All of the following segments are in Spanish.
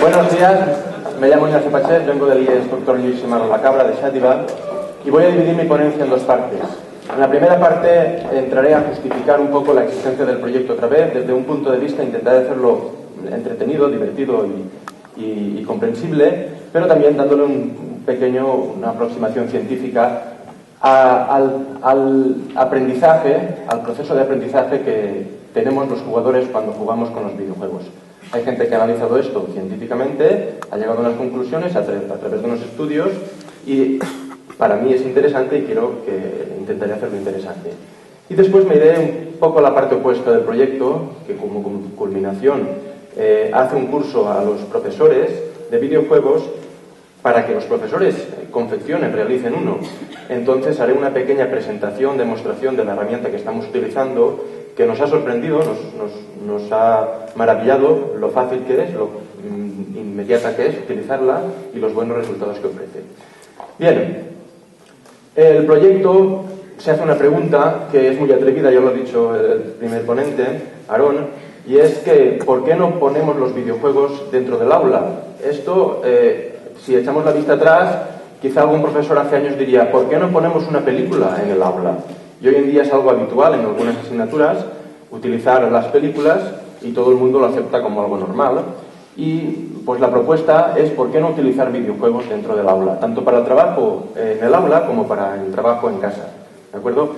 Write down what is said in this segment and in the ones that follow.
Buenos días, me llamo Ignacio Pachet, vengo del IES Dr. Lluís Simaro La Cabra de Xàtiva y voy a dividir mi ponencia en dos partes. En la primera parte entraré a justificar un poco la existencia del proyecto otra vez, desde un punto de vista intentaré hacerlo entretenido, divertido y comprensible, pero también dándole una aproximación científica al aprendizaje, al proceso de aprendizaje que tenemos los jugadores cuando jugamos con los videojuegos. Hay gente que ha analizado esto científicamente, ha llegado a unas conclusiones a través de unos estudios y para mí es interesante y intentaré hacerlo interesante. Y después me iré un poco a la parte opuesta del proyecto, que como culminación hace un curso a los profesores de videojuegos para que los profesores confeccionen, realicen uno. Entonces haré una pequeña presentación, demostración de la herramienta que estamos utilizando, que nos ha sorprendido, nos ha maravillado lo fácil que es, lo inmediata que es utilizarla y los buenos resultados que ofrece. Bien, el proyecto se hace una pregunta que es muy atrevida, ya lo ha dicho el primer ponente, Aarón, y es que ¿por qué no ponemos los videojuegos dentro del aula? Esto, si echamos la vista atrás, quizá algún profesor hace años diría ¿por qué no ponemos una película en el aula? Y hoy en día es algo habitual en algunas asignaturas utilizar las películas y todo el mundo lo acepta como algo normal. Y pues la propuesta es ¿por qué no utilizar videojuegos dentro del aula? Tanto para el trabajo en el aula como para el trabajo en casa. ¿De acuerdo?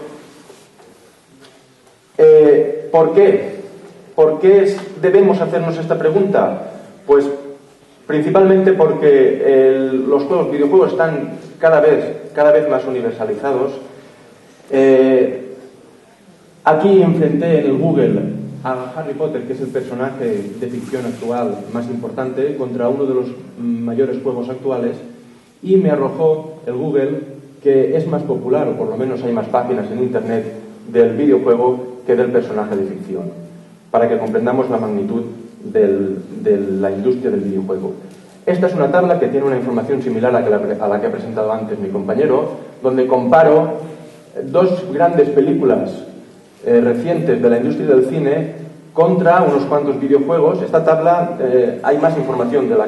¿Por qué? ¿Por qué debemos hacernos esta pregunta? Pues principalmente porque los videojuegos están cada vez más universalizados. Aquí enfrenté en el Google a Harry Potter, que es el personaje de ficción actual más importante, contra uno de los mayores juegos actuales, y me arrojó el Google que es más popular, o por lo menos hay más páginas en internet del videojuego que del personaje de ficción, para que comprendamos la magnitud de la industria del videojuego. Esta es una tabla que tiene una información similar a la que ha presentado antes mi compañero, donde comparo dos grandes películas recientes de la industria del cine contra unos cuantos videojuegos. Esta tabla hay más información de la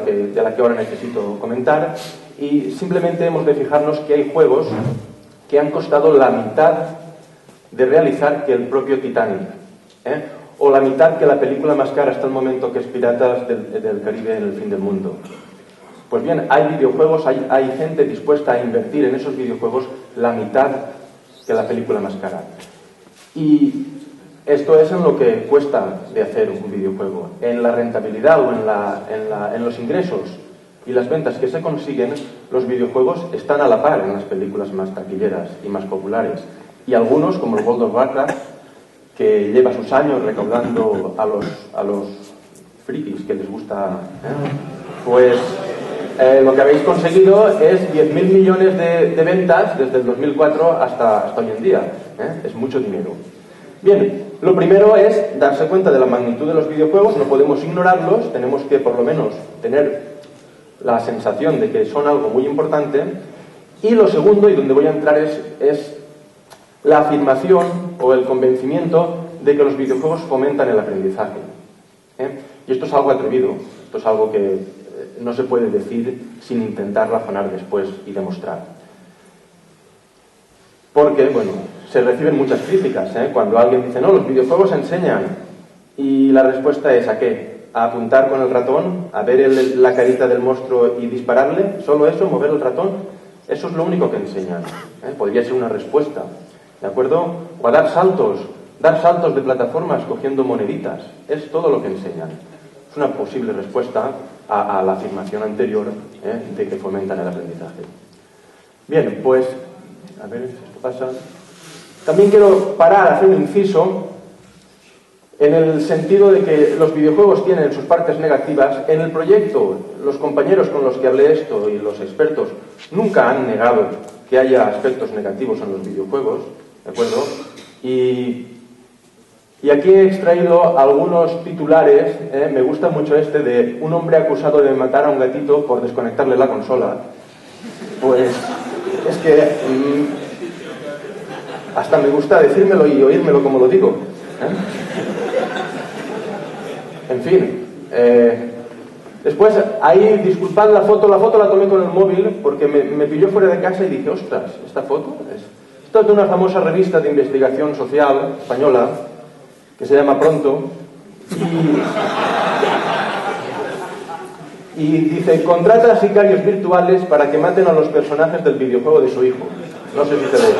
que ahora necesito comentar y simplemente hemos de fijarnos que hay juegos que han costado la mitad de realizar que el propio Titanic, o la mitad que la película más cara hasta el momento, que es Piratas del Caribe en el fin del mundo. Pues bien, hay videojuegos, hay gente dispuesta a invertir en esos videojuegos la mitad que la película más cara. Y esto es en lo que cuesta de hacer un videojuego. En la rentabilidad o en los ingresos y las ventas que se consiguen, los videojuegos están a la par en las películas más taquilleras y más populares. Y algunos, como el World of Warcraft, que lleva sus años recaudando a los frikis que les gusta, pues lo que habéis conseguido es 10.000 millones de ventas desde el 2004 hasta hoy en día. Es mucho dinero. Bien, lo primero es darse cuenta de la magnitud de los videojuegos, no podemos ignorarlos, tenemos que por lo menos tener la sensación de que son algo muy importante. Y lo segundo, y donde voy a entrar, es la afirmación o el convencimiento de que los videojuegos fomentan el aprendizaje. Y esto es algo atrevido, esto es algo que no se puede decir sin intentar razonar después y demostrar. Porque, bueno, se reciben muchas críticas, cuando alguien dice, no, los videojuegos enseñan. Y la respuesta es, ¿a qué? ¿A apuntar con el ratón? ¿A ver la carita del monstruo y dispararle? ¿Solo eso, mover el ratón? Eso es lo único que enseñan. Podría ser una respuesta, ¿de acuerdo? O a dar saltos de plataformas cogiendo moneditas. Es todo lo que enseñan. Es una posible respuesta a la afirmación anterior, de que fomentan el aprendizaje. Bien, pues, a ver si esto pasa. También quiero parar, hacer un inciso, en el sentido de que los videojuegos tienen sus partes negativas. En el proyecto, los compañeros con los que hablé esto y los expertos nunca han negado que haya aspectos negativos en los videojuegos, ¿de acuerdo? Y aquí he extraído algunos titulares, me gusta mucho este de un hombre acusado de matar a un gatito por desconectarle la consola. Pues es que hasta me gusta decírmelo y oírmelo como lo digo. En fin, Después, ahí, disculpad la foto la tomé con el móvil porque me pilló fuera de casa y dije, ostras, ¿esta foto? Esta es de una famosa revista de investigación social española que se llama Pronto y dice, contrata a sicarios virtuales para que maten a los personajes del videojuego de su hijo. No sé si se ve.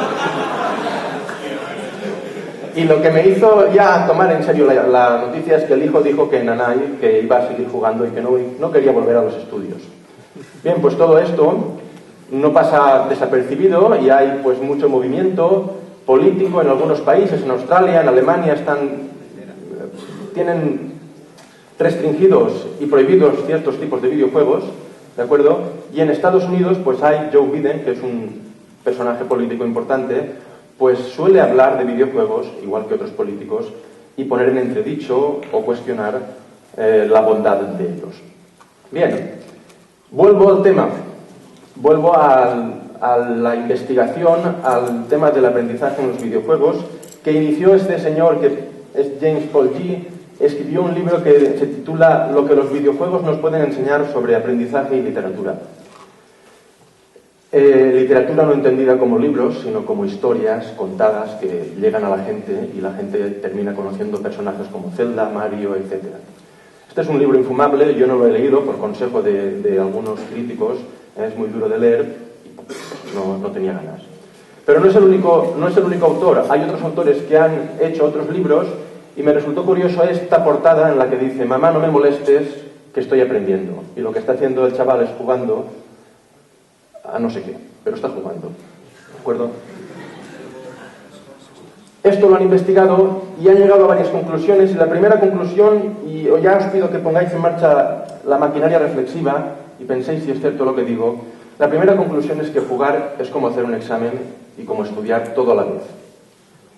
Y lo que me hizo ya tomar en serio la noticia es que el hijo dijo que Nanay, que iba a seguir jugando y que no quería volver a los estudios. Bien, pues todo esto no pasa desapercibido y hay pues mucho movimiento político en algunos países, en Australia, en Alemania tienen restringidos y prohibidos ciertos tipos de videojuegos, ¿de acuerdo? Y en Estados Unidos pues hay Joe Biden, que es un personaje político importante, pues suele hablar de videojuegos, igual que otros políticos, y poner en entredicho o cuestionar la bondad de ellos. Bien, vuelvo al tema, vuelvo a la investigación, al tema del aprendizaje en los videojuegos, que inició este señor, que es James Paul Gee. Escribió un libro que se titula Lo que los videojuegos nos pueden enseñar sobre aprendizaje y literatura. Literatura no entendida como libros, sino como historias contadas que llegan a la gente y la gente termina conociendo personajes como Zelda, Mario, etc. Este es un libro infumable, yo no lo he leído por consejo de algunos críticos, es muy duro de leer y no tenía ganas. Pero no es el único autor, hay otros autores que han hecho otros libros y me resultó curioso esta portada en la que dice: mamá, no me molestes, que estoy aprendiendo. Y lo que está haciendo el chaval es jugando a no sé qué, pero está jugando, ¿de acuerdo? Esto lo han investigado y han llegado a varias conclusiones, y la primera conclusión, y ya os pido que pongáis en marcha la maquinaria reflexiva y penséis si es cierto lo que digo, la primera conclusión es que jugar es como hacer un examen y como estudiar todo a la vez.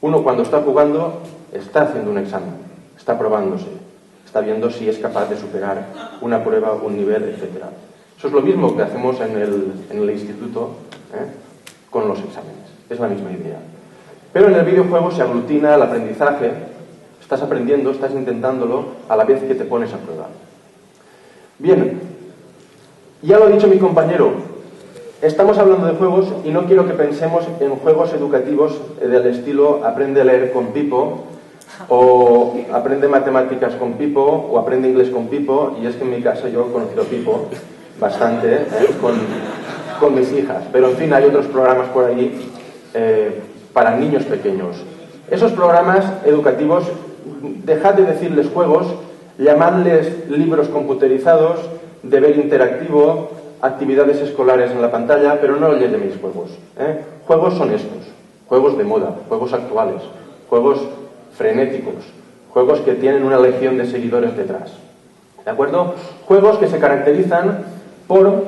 Uno cuando está jugando está haciendo un examen, está probándose, está viendo si es capaz de superar una prueba, un nivel, etc. Eso es lo mismo que hacemos en el instituto con los exámenes. Es la misma idea. Pero en el videojuego se aglutina el aprendizaje. Estás aprendiendo, estás intentándolo a la vez que te pones a prueba. Bien, ya lo ha dicho mi compañero. Estamos hablando de juegos y no quiero que pensemos en juegos educativos del estilo aprende a leer con Pipo, o aprende matemáticas con Pipo, o aprende inglés con Pipo. Y es que en mi casa yo he conocido Pipo bastante con mis hijas, pero en fin, hay otros programas por ahí para niños pequeños. Esos programas educativos, dejad de decirles juegos, llamadles libros computerizados, deber interactivo, actividades escolares en la pantalla, pero no les llaméis juegos. Juegos son estos, juegos de moda, juegos actuales, juegos frenéticos, juegos que tienen una legión de seguidores detrás, ¿de acuerdo? Juegos que se caracterizan por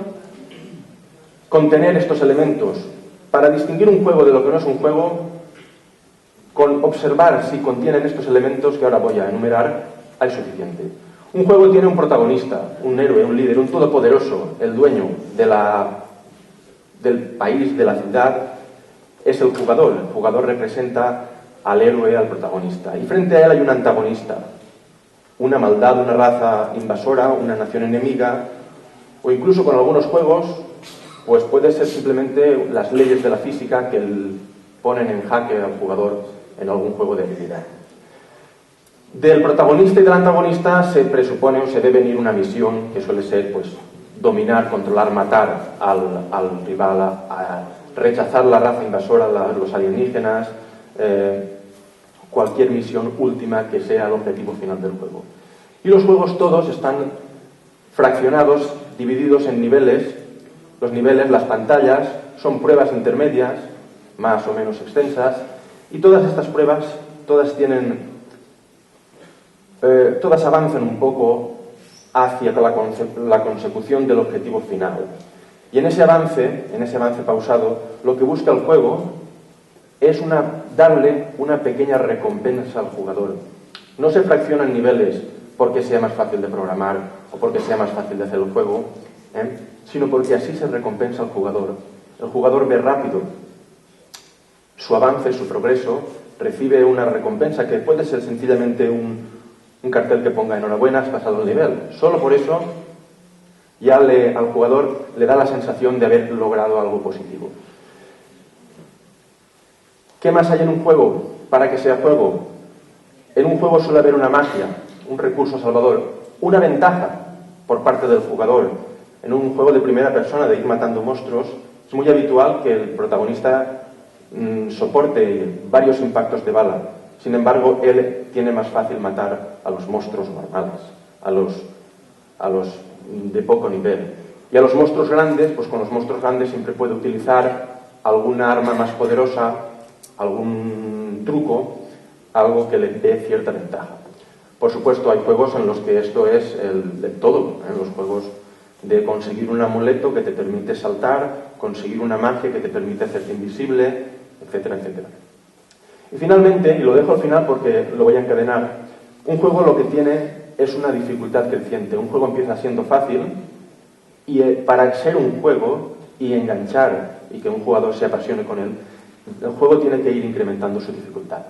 contener estos elementos. Para distinguir un juego de lo que no es un juego, con observar si contienen estos elementos que ahora voy a enumerar, hay suficiente. Un juego tiene un protagonista, un héroe, un líder, un todopoderoso, el dueño del país, de la ciudad, es el jugador. El jugador representa al héroe, al protagonista. Y frente a él hay un antagonista, una maldad, una raza invasora, una nación enemiga, o incluso con algunos juegos, pues puede ser simplemente las leyes de la física que ponen en jaque al jugador en algún juego de habilidad. Del protagonista y del antagonista se presupone o se debe venir una misión que suele ser pues dominar, controlar, matar al rival, a rechazar la raza invasora, los alienígenas, cualquier misión última que sea el objetivo final del juego. Y los juegos todos están fraccionados, divididos en niveles. Los niveles, las pantallas, son pruebas intermedias, más o menos extensas, y todas estas pruebas, todas avanzan un poco hacia la consecución del objetivo final. Y en ese avance pausado, lo que busca el juego es darle una pequeña recompensa al jugador. No se fraccionan niveles porque sea más fácil de programar o porque sea más fácil de hacer el juego, sino porque así se recompensa al jugador. El jugador ve rápido su avance, su progreso, recibe una recompensa que puede ser sencillamente un cartel que ponga enhorabuena, has pasado el nivel. Solo por eso ya al jugador le da la sensación de haber logrado algo positivo. ¿Qué más hay en un juego para que sea juego? En un juego suele haber una magia, un recurso salvador, una ventaja por parte del jugador. En un juego de primera persona de ir matando monstruos, es muy habitual que el protagonista soporte varios impactos de bala. Sin embargo, él tiene más fácil matar a los monstruos normales, a los de poco nivel. Y a los monstruos grandes, pues con los monstruos grandes siempre puede utilizar alguna arma más poderosa, algún truco, algo que le dé cierta ventaja. Por supuesto, hay juegos en los que esto es el de todo, en los juegos de conseguir un amuleto que te permite saltar, conseguir una magia que te permite hacerte invisible, etcétera, etcétera. Y finalmente, y lo dejo al final porque lo voy a encadenar, un juego lo que tiene es una dificultad creciente. Un juego empieza siendo fácil y para ser un juego y enganchar y que un jugador se apasione con él, el juego tiene que ir incrementando su dificultad.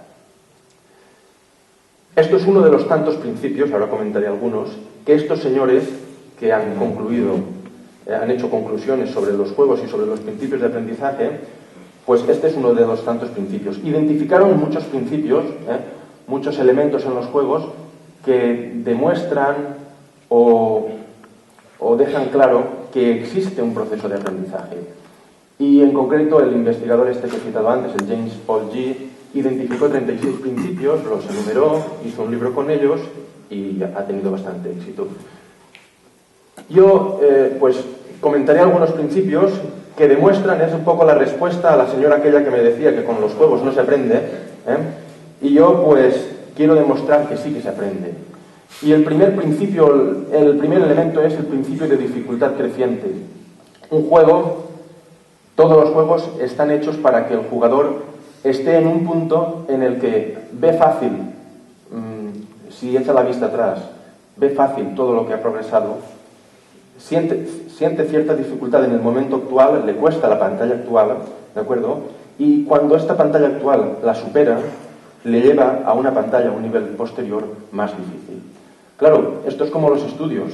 Esto es uno de los tantos principios, ahora comentaré algunos, que estos señores que han concluido, han hecho conclusiones sobre los juegos y sobre los principios de aprendizaje, pues este es uno de los tantos principios. Identificaron muchos principios, muchos elementos en los juegos que demuestran o dejan claro que existe un proceso de aprendizaje. Y en concreto el investigador este que he citado antes, el James Paul Gee, identificó 36 principios, los enumeró, hizo un libro con ellos y ha tenido bastante éxito. Yo pues comentaré algunos principios que demuestran, es un poco la respuesta a la señora aquella que me decía que con los juegos no se aprende, y yo pues quiero demostrar que sí que se aprende. Y el primer principio, el primer elemento es el principio de dificultad creciente. Un juego, todos los juegos están hechos para que el jugador esté en un punto en el que ve fácil, si echa la vista atrás, ve fácil todo lo que ha progresado, siente cierta dificultad en el momento actual, le cuesta la pantalla actual, ¿de acuerdo? Y cuando esta pantalla actual la supera, le lleva a una pantalla, a un nivel posterior más difícil. Claro, esto es como los estudios.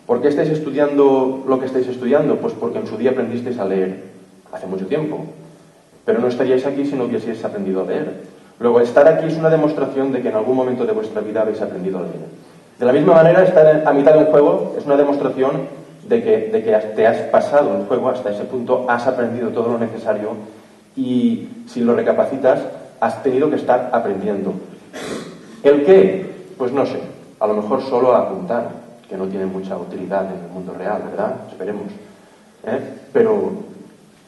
¿Por qué estáis estudiando lo que estáis estudiando? Pues porque en su día aprendisteis a leer hace mucho tiempo. Pero no estaríais aquí si no hubieseis aprendido a leer. Luego, estar aquí es una demostración de que en algún momento de vuestra vida habéis aprendido a leer. De la misma manera, estar a mitad de un juego es una demostración de que te has pasado el juego hasta ese punto, has aprendido todo lo necesario y si lo recapacitas, has tenido que estar aprendiendo. ¿El qué? Pues no sé. A lo mejor solo apuntar, que no tiene mucha utilidad en el mundo real, ¿verdad? Esperemos. Pero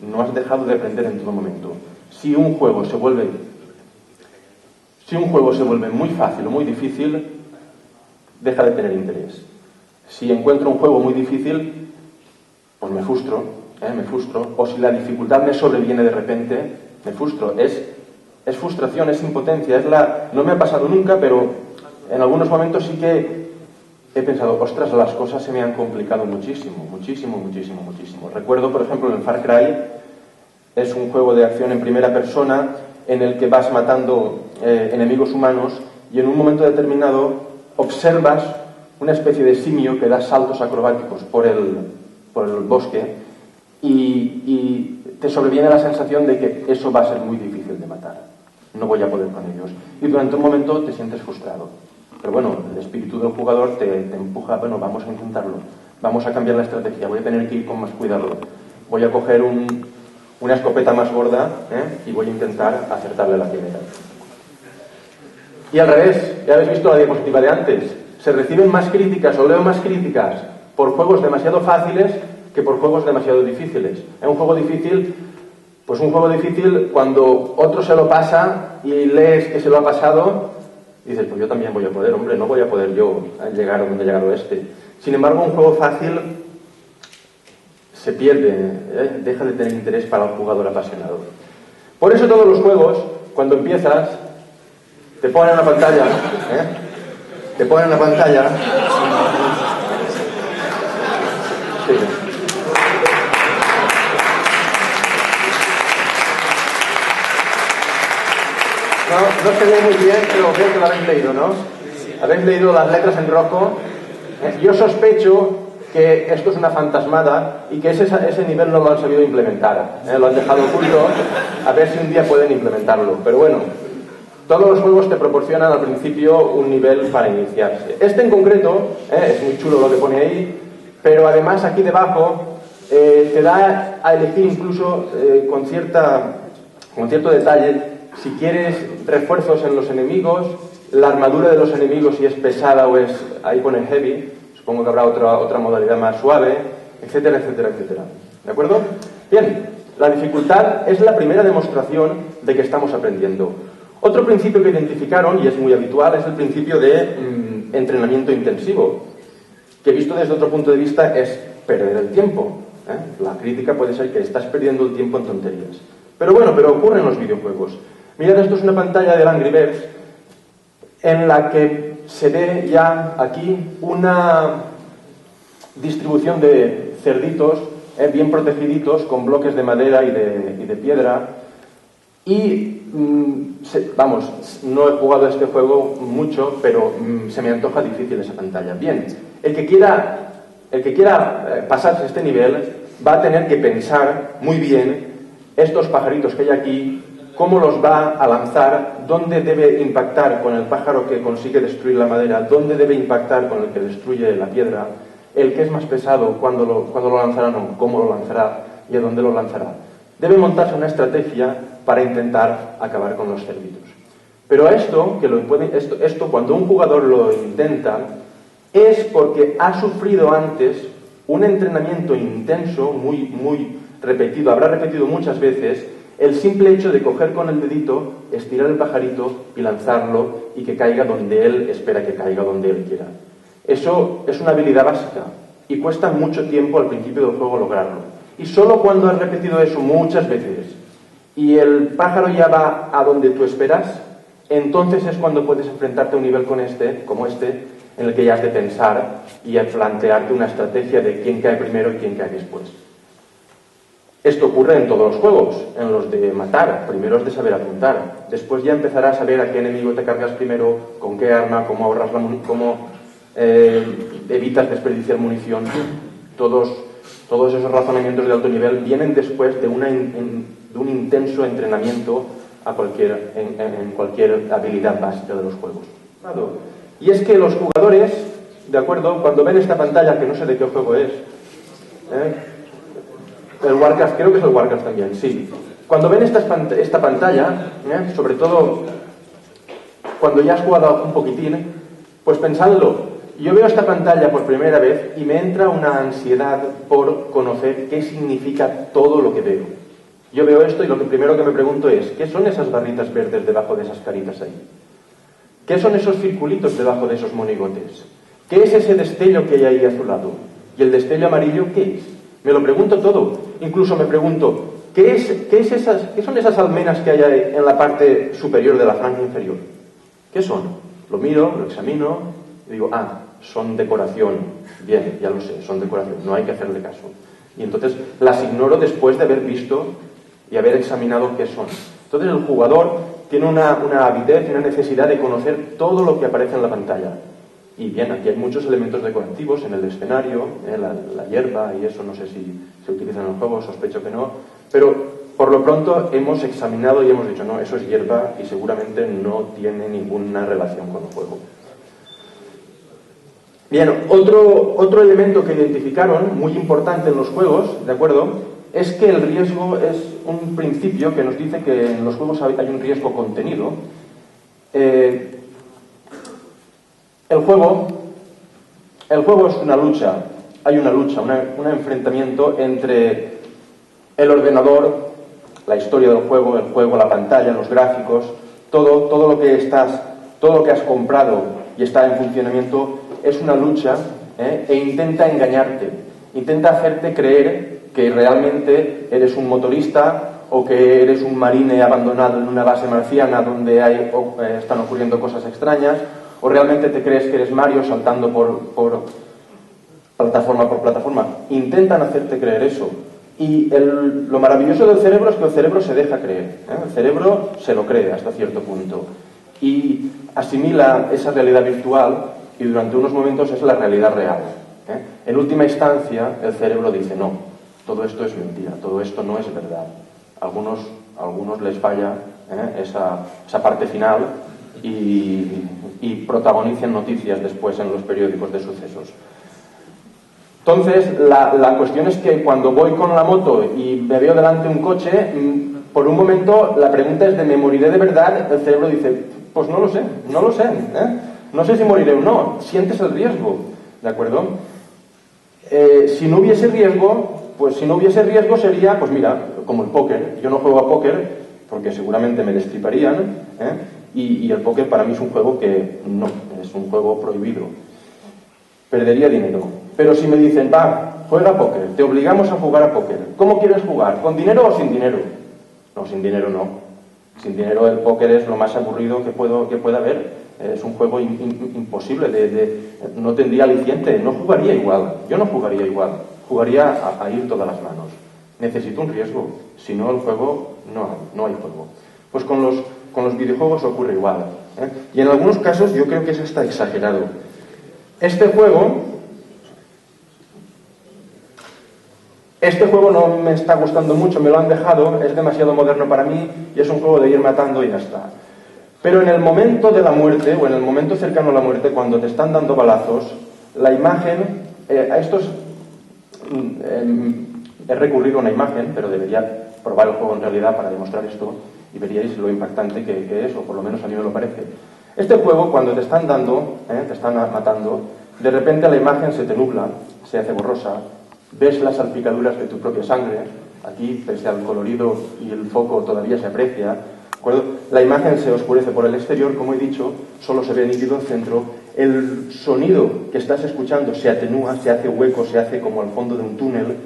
no has dejado de aprender en todo momento. Si un juego se vuelve muy fácil o muy difícil, deja de tener interés. Si encuentro un juego muy difícil, pues me frustro. O si la dificultad me sobreviene de repente, me frustro. Es frustración, es impotencia, no me ha pasado nunca, pero en algunos momentos sí que he pensado, ostras, las cosas se me han complicado muchísimo. Recuerdo, por ejemplo, en Far Cry, es un juego de acción en primera persona en el que vas matando enemigos humanos y en un momento determinado observas una especie de simio que da saltos acrobáticos por el bosque y te sobreviene la sensación de que eso va a ser muy difícil de matar. No voy a poder con ellos. Y durante un momento te sientes frustrado. Pero bueno, el espíritu del jugador te empuja, bueno, vamos a intentarlo. Vamos a cambiar la estrategia. Voy a tener que ir con más cuidado. Voy a coger una escopeta más gorda y voy a intentar acertarle la primera. Y al revés, ya habéis visto la diapositiva de antes. Se reciben más críticas o leo más críticas por juegos demasiado fáciles que por juegos demasiado difíciles. En un juego difícil, pues un juego difícil, cuando otro se lo pasa y lees que se lo ha pasado, dices, pues yo también voy a poder, hombre, no voy a poder yo llegar a donde ha llegado este. Sin embargo, un juego fácil se pierde, deja de tener interés para un jugador apasionado. Por eso todos los juegos, cuando empiezas, te ponen una pantalla, te ponen una pantalla. Sí. No se ve muy bien, pero veo que lo habéis leído, ¿no? Habéis leído las letras en rojo. Yo sospecho que esto es una fantasmada y que ese nivel no lo han sabido implementar. Lo han dejado oculto, a ver si un día pueden implementarlo. Pero bueno, todos los juegos te proporcionan al principio un nivel para iniciarse. Este en concreto, es muy chulo lo que pone ahí, pero además aquí debajo te da a elegir incluso con cierto detalle si quieres refuerzos en los enemigos, la armadura de los enemigos si es pesada o es, ahí pone heavy, supongo que habrá otra modalidad más suave, etcétera, etcétera, etcétera. ¿De acuerdo? Bien, la dificultad es la primera demostración de que estamos aprendiendo. Otro principio que identificaron, y es muy habitual, es el principio de entrenamiento intensivo, que visto desde otro punto de vista es perder el tiempo. La crítica puede ser que estás perdiendo el tiempo en tonterías. Pero bueno, pero ocurre en los videojuegos. Mirad, esto es una pantalla de Angry Birds en la que se ve ya aquí una distribución de cerditos bien protegiditos con bloques de madera y de piedra. Y, vamos, no he jugado a este juego mucho, pero se me antoja difícil esa pantalla. Bien, el que quiera pasarse este nivel va a tener que pensar muy bien estos pajaritos que hay aquí, cómo los va a lanzar, dónde debe impactar con el pájaro que consigue destruir la madera, dónde debe impactar con el que destruye la piedra, el que es más pesado, cuándo lo lanzará, no, cómo lo lanzará y a dónde lo lanzará. Debe montarse una estrategia para intentar acabar con los cerditos. Pero esto cuando un jugador lo intenta, es porque ha sufrido antes un entrenamiento intenso, muy repetido, habrá repetido muchas veces, el simple hecho de coger con el dedito, estirar el pajarito y lanzarlo y que caiga donde él espera que caiga, donde él quiera. Eso es una habilidad básica y cuesta mucho tiempo al principio del juego lograrlo. Y solo cuando has repetido eso muchas veces y el pájaro ya va a donde tú esperas, entonces es cuando puedes enfrentarte a un nivel como este, en el que ya has de pensar y plantearte una estrategia de quién cae primero y quién cae después. Esto ocurre en todos los juegos, en los de matar. Primero has de saber apuntar. Después ya empezarás a saber a qué enemigo te cargas primero, con qué arma, cómo ahorras cómo evitas desperdiciar munición. Todos esos razonamientos de alto nivel vienen después de un intenso entrenamiento en cualquier habilidad básica de los juegos. Y es que los jugadores, de acuerdo, cuando ven esta pantalla, que no sé de qué juego es, el Warcraft, creo que es el Warcraft también, sí. Cuando ven esta pantalla, sobre todo cuando ya has jugado un poquitín, pues pensadlo. Yo veo esta pantalla por primera vez y me entra una ansiedad por conocer qué significa todo lo que veo. Yo veo esto y lo primero que me pregunto es, ¿qué son esas barritas verdes debajo de esas caritas ahí? ¿Qué son esos circulitos debajo de esos monigotes? ¿Qué es ese destello que hay ahí a su lado? ¿Y el destello amarillo qué es? Me lo pregunto todo. Incluso me pregunto, ¿qué son esas almenas que hay ahí en la parte superior de la franja inferior? ¿Qué son? Lo miro, lo examino y digo, son decoración. Bien, ya lo sé, son decoración, no hay que hacerle caso. Y entonces las ignoro después de haber visto y haber examinado qué son. Entonces el jugador tiene una avidez y una necesidad de conocer todo lo que aparece en la pantalla. Y bien, aquí hay muchos elementos decorativos en el escenario, la hierba y eso no sé si se utiliza en el juego, sospecho que no, pero por lo pronto hemos examinado y hemos dicho, no, eso es hierba y seguramente no tiene ninguna relación con el juego. Bien, otro elemento que identificaron, muy importante en los juegos, ¿de acuerdo?, es que el riesgo es un principio que nos dice que en los juegos hay un riesgo contenido. El juego es una lucha, hay una lucha, un enfrentamiento entre el ordenador, la historia del juego, la pantalla, los gráficos, todo lo que has comprado y está en funcionamiento es una lucha, e intenta engañarte, intenta hacerte creer que realmente eres un motorista o que eres un marine abandonado en una base marciana donde están ocurriendo cosas extrañas, o realmente te crees que eres Mario saltando por plataforma por plataforma. Intentan hacerte creer eso. Y lo maravilloso del cerebro es que el cerebro se deja creer. El cerebro se lo cree hasta cierto punto. Y asimila esa realidad virtual y durante unos momentos es la realidad real. En última instancia, el cerebro dice, no, todo esto es mentira, todo esto no es verdad. A algunos les falla esa parte final y protagonizan noticias después en los periódicos de sucesos. Entonces, la cuestión es que cuando voy con la moto y me veo delante un coche, por un momento la pregunta es de ¿me moriré de verdad? El cerebro dice, pues no lo sé, no sé si moriré o no, sientes el riesgo, ¿de acuerdo? Si no hubiese riesgo sería, pues mira, como el póker. Yo no juego a póker porque seguramente me destriparían, y el póker para mí es un juego que no, es un juego prohibido. Perdería dinero. Pero si me dicen, va, juega a póker, te obligamos a jugar a póker, ¿cómo quieres jugar? ¿Con dinero o sin dinero? No, sin dinero no. Sin dinero el póker es lo más aburrido que pueda haber. Es un juego imposible, no tendría aliciente, no jugaría igual. Yo no jugaría igual, jugaría a ir todas las manos. Necesito un riesgo, si no el juego no hay juego. Pues con los videojuegos ocurre igual, y en algunos casos yo creo que es hasta exagerado. Este juego no me está gustando mucho, me lo han dejado, es demasiado moderno para mí y es un juego de ir matando y ya está. Pero en el momento de la muerte, o en el momento cercano a la muerte, cuando te están dando balazos, la imagen, he recurrido a una imagen, pero debería probar el juego en realidad para demostrar esto y veríais lo impactante que es, o por lo menos a mí me lo parece. Este juego, cuando te están dando, te están matando, de repente la imagen se te nubla, se hace borrosa, ves las salpicaduras de tu propia sangre, aquí pese al colorido y el foco todavía se aprecia, ¿de acuerdo? La imagen se oscurece por el exterior, como he dicho, solo se ve nítido el centro, el sonido que estás escuchando se atenúa, se hace hueco, se hace como al fondo de un túnel,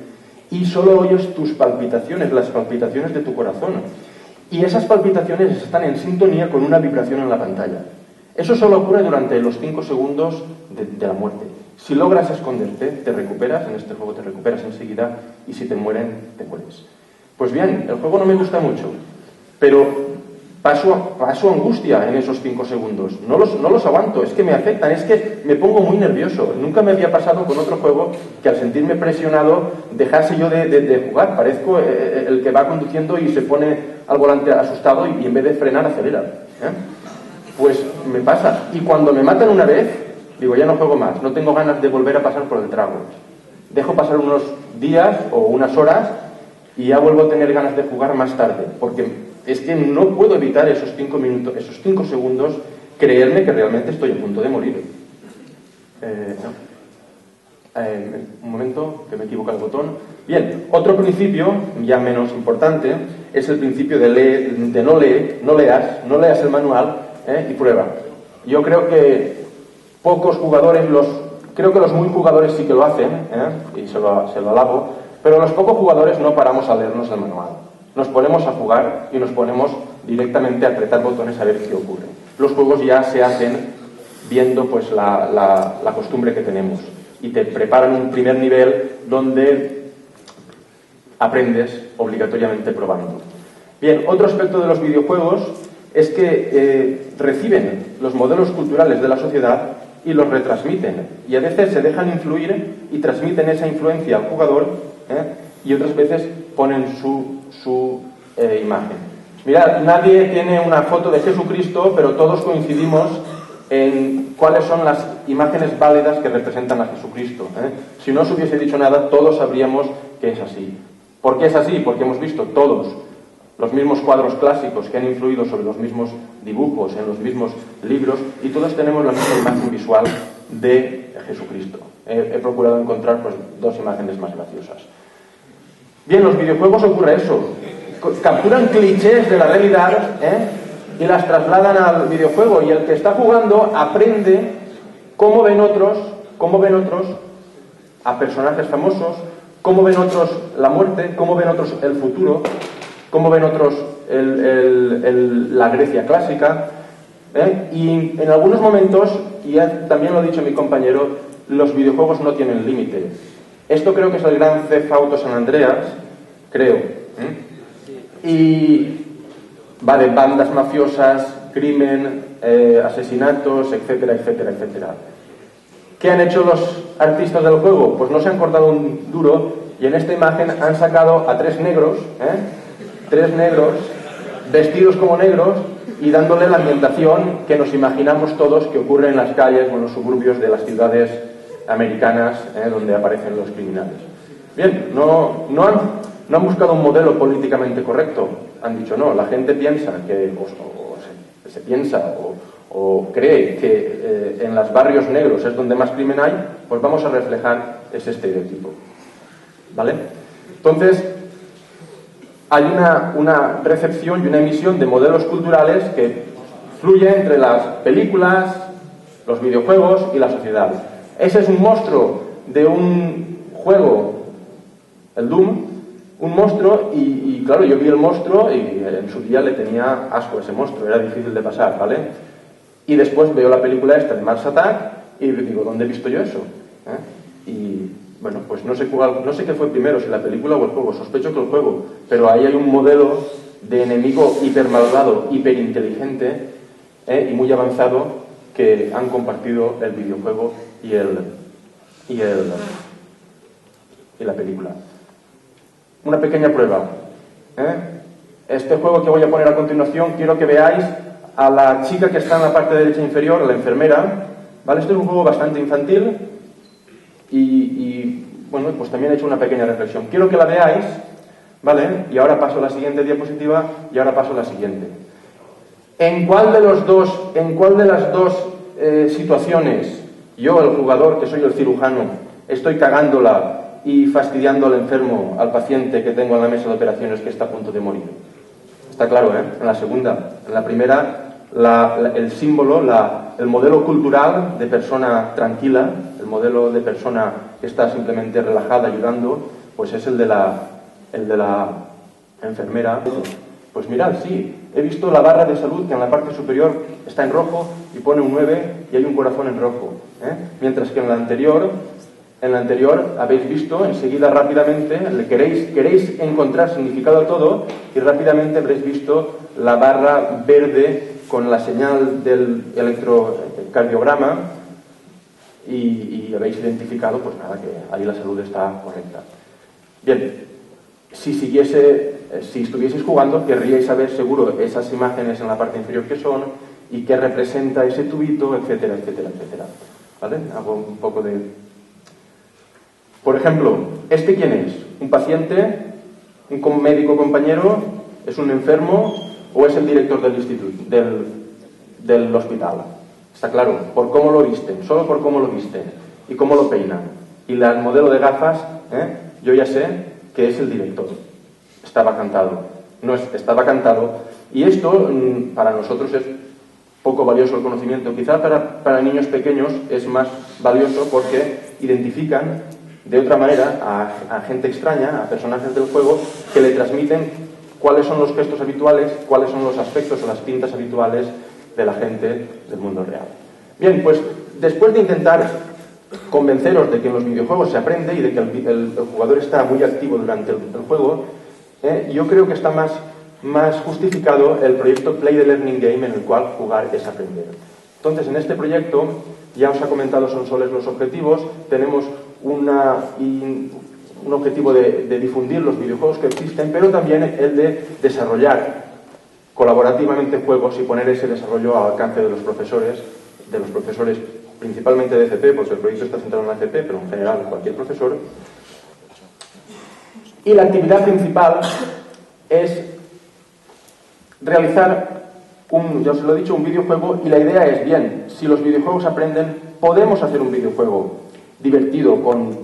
y solo oyes tus palpitaciones, las palpitaciones de tu corazón, y esas palpitaciones están en sintonía con una vibración en la pantalla. Eso solo ocurre durante los 5 segundos de la muerte. Si logras esconderte, te recuperas, en este juego te recuperas enseguida, y si te mueren, te mueres. Pues bien, el juego no me gusta mucho, pero paso angustia en esos 5 segundos. No los aguanto, es que me afectan, es que me pongo muy nervioso. Nunca me había pasado con otro juego que al sentirme presionado dejase yo de jugar. Parezco el que va conduciendo y se pone al volante asustado y en vez de frenar acelera. Pues me pasa. Y cuando me matan una vez, digo, ya no juego más, no tengo ganas de volver a pasar por el trago. Dejo pasar unos días o unas horas y ya vuelvo a tener ganas de jugar más tarde, porque es que no puedo evitar esos 5 segundos, creerme que realmente estoy a punto de morir. Un momento, que me he equivocado el botón. Bien, otro principio, ya menos importante, es el principio de no leas el manual y prueba. Yo creo que pocos jugadores, creo que los muy jugadores sí que lo hacen, y se lo alabo, pero los pocos jugadores no paramos a leernos el manual. Nos ponemos a jugar y nos ponemos directamente a apretar botones a ver qué ocurre. Los juegos ya se hacen viendo pues la costumbre que tenemos y te preparan un primer nivel donde aprendes obligatoriamente probando. Bien, otro aspecto de los videojuegos es que reciben los modelos culturales de la sociedad y los retransmiten, y a veces se dejan influir y transmiten esa influencia al jugador, y otras veces ponen su imagen. Mirad, nadie tiene una foto de Jesucristo, pero todos coincidimos en cuáles son las imágenes válidas que representan a Jesucristo. Si no se hubiese dicho nada, todos sabríamos que es así. ¿Por qué es así? Porque hemos visto todos los mismos cuadros clásicos que han influido sobre los mismos dibujos, en los mismos libros, y todos tenemos la misma imagen visual de Jesucristo. He procurado encontrar pues 2 imágenes más graciosas. Bien, los videojuegos ocurre eso. Capturan clichés de la realidad y las trasladan al videojuego, y el que está jugando aprende cómo ven otros a personajes famosos, cómo ven otros la muerte, cómo ven otros el futuro, cómo ven otros la Grecia clásica, y en algunos momentos, y también lo ha dicho mi compañero, los videojuegos no tienen límite. Esto creo que es el gran Theft Auto San Andreas, creo, y va de bandas mafiosas, crimen, asesinatos, etcétera, etcétera, etcétera. ¿Qué han hecho los artistas del juego? Pues no se han cortado un duro y en esta imagen han sacado a tres negros vestidos como negros y dándole la ambientación que nos imaginamos todos que ocurre en las calles o en los suburbios de las ciudades americanas donde aparecen los criminales. Bien, no han buscado un modelo políticamente correcto, han dicho no, la gente piensa que se piensa o cree que en los barrios negros es donde más crimen hay, pues vamos a reflejar ese estereotipo. ¿Vale? Entonces, hay una recepción y una emisión de modelos culturales que fluye entre las películas, los videojuegos y la sociedad. Ese es un monstruo de un juego, el Doom, un monstruo, y claro, yo vi el monstruo y en su día le tenía asco a ese monstruo, era difícil de pasar, ¿vale? Y después veo la película esta de Mars Attack y digo, ¿dónde he visto yo eso? Y bueno, pues no sé qué fue primero, si la película o el juego, sospecho que el juego, pero ahí hay un modelo de enemigo hipermalvado, hiperinteligente y muy avanzado que han compartido el videojuego y la película. Una pequeña prueba. Este juego que voy a poner a continuación, quiero que veáis a la chica que está en la parte derecha inferior, la enfermera, ¿vale? Este es un juego bastante infantil y bueno, pues también he hecho una pequeña reflexión. Quiero que la veáis, ¿vale? Y ahora paso a la siguiente diapositiva y ahora paso a la siguiente. ¿En cuál de las dos situaciones yo, el jugador, que soy el cirujano, estoy cagándola y fastidiando al enfermo, al paciente que tengo en la mesa de operaciones que está a punto de morir? Está claro, En la segunda. En la primera, el símbolo, el modelo cultural de persona tranquila, el modelo de persona que está simplemente relajada ayudando, pues es el de la enfermera. Pues mirad, sí, he visto la barra de salud que en la parte superior está en rojo y pone un 9 y hay un corazón en rojo. Mientras que en la anterior habéis visto, enseguida rápidamente, queréis encontrar significado a todo y rápidamente habréis visto la barra verde con la señal del electrocardiograma y habéis identificado, pues nada, que ahí la salud está correcta. Bien, si estuvieseis jugando, querríais saber seguro esas imágenes en la parte inferior que son y qué representa ese tubito, etcétera, etcétera, etcétera. ¿Vale? Hago un poco de... Por ejemplo, ¿este quién es? ¿Un paciente? ¿Un médico compañero? ¿Es un enfermo? ¿O es el director del instituto, del hospital? Está claro, por cómo lo visten, solo por cómo lo visten y cómo lo peinan. Y el modelo de gafas, yo ya sé que es el director. Estaba cantado. Estaba cantado. Y esto, para nosotros, es poco valioso el conocimiento. Quizá para niños pequeños es más valioso porque identifican de otra manera a gente extraña, a personajes del juego, que le transmiten cuáles son los gestos habituales, cuáles son los aspectos o las pintas habituales de la gente del mundo real. Bien, pues después de intentar convenceros de que en los videojuegos se aprende y de que el jugador está muy activo durante el juego, yo creo que está más justificado el proyecto Play the Learning Game, en el cual jugar es aprender. Entonces, en este proyecto, ya os ha comentado Sonsoles los objetivos, tenemos un objetivo de difundir los videojuegos que existen, pero también el de desarrollar colaborativamente juegos y poner ese desarrollo al alcance de los profesores principalmente de FP, porque el proyecto está centrado en la FP, pero en general cualquier profesor. Y la actividad principal es realizar ya os lo he dicho, un videojuego, y la idea es, bien, si los videojuegos aprenden, podemos hacer un videojuego divertido con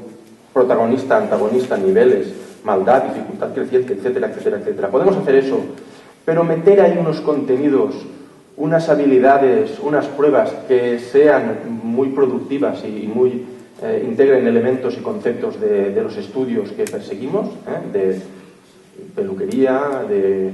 protagonista, antagonista, niveles, maldad, dificultad creciente, etcétera, etcétera, etcétera. Podemos hacer eso, pero meter ahí unos contenidos, unas habilidades, unas pruebas que sean muy productivas y muy integren elementos y conceptos de los estudios que perseguimos, de peluquería, de